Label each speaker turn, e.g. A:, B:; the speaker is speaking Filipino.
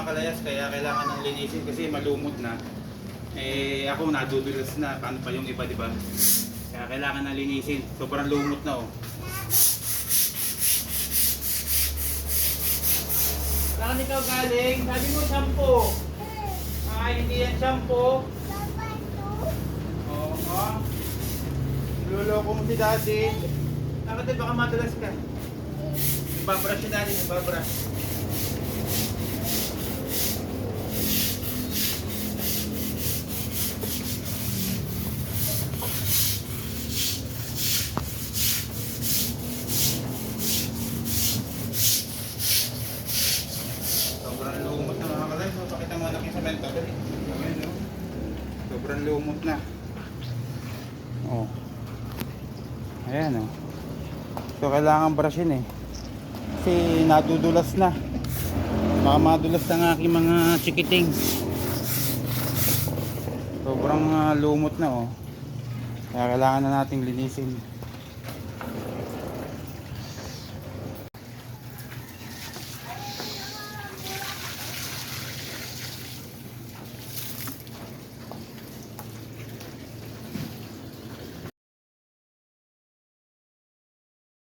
A: kalayas, kaya kailangan ng linisin kasi malumot na. Eh ako nadudulas na, paano pa yung iba, di ba? Kaya kailangan na linisin. Sobrang lumot na oh. Saan ikaw galing? Sabi mo shampoo. Ay, hindi yan shampoo. Oo. Niloloko mo si daddy. Bakit baka madulas ka? Ibabrush si daddy, ibabrush. Sobrang lumot na mga kalay. So, pakita mo anak yung semento. Ayan, no? Sobrang lumot na. Oh. Ayan, oh. So, kailangan brushin eh. Kasi nadudulas na. Baka madulas ng aking mga chikiting. Sobrang lumot na, oh. Kaya kailangan na nating linisin.